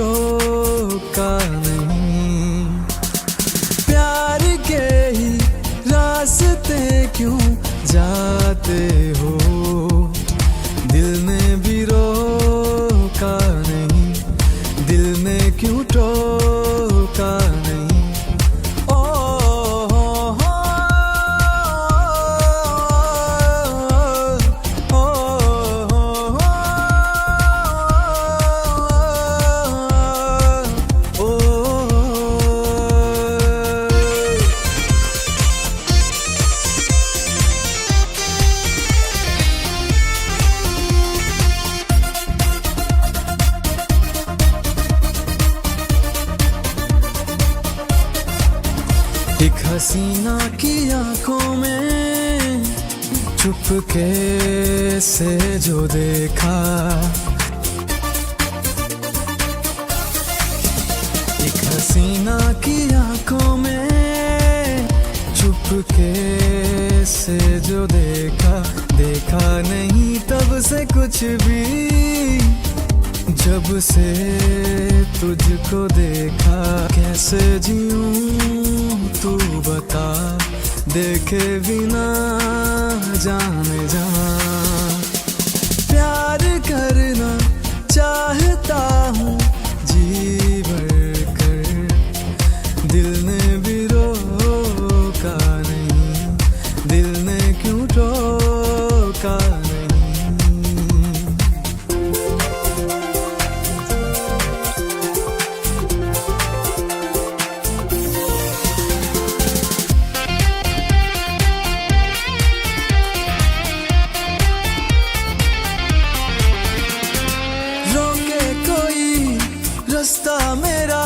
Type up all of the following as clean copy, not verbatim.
टोका नहीं। प्यार के ही रास्ते क्यों जाते हो, दिल ने भी रोका नहीं, दिल ने क्यों टोका नहीं। एक हसीना की आंखों में चुपके से जो देखा, एक हसीना की आंखों में चुपके से जो देखा, देखा नहीं तब से कुछ भी, जब से तुझको देखा। कैसे जीऊं तू बता, देखे बिना जाने जा। प्यार करना चाहता हूँ जी भर कर, दिल ने भी रोका नहीं, दिल ने क्यों टोका नहीं। रास्ता मेरा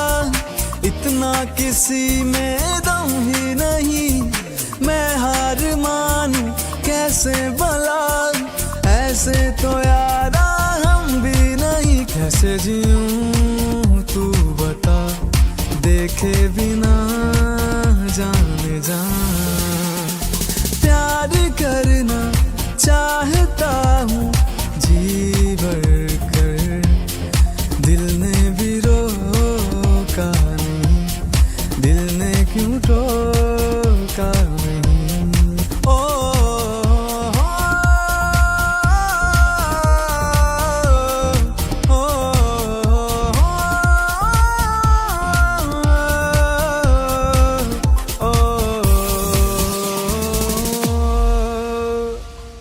इतना किसी में दम ही नहीं, मैं हार मानूं कैसे भला, ऐसे तो यारा हम भी नहीं। कैसे जीऊं तू बता, देखे बिना जाने जा। प्यार करना चाहता हूँ जी भर कर, दिल ने भी रोका नहीं, दिल ने क्यों टोका नहीं।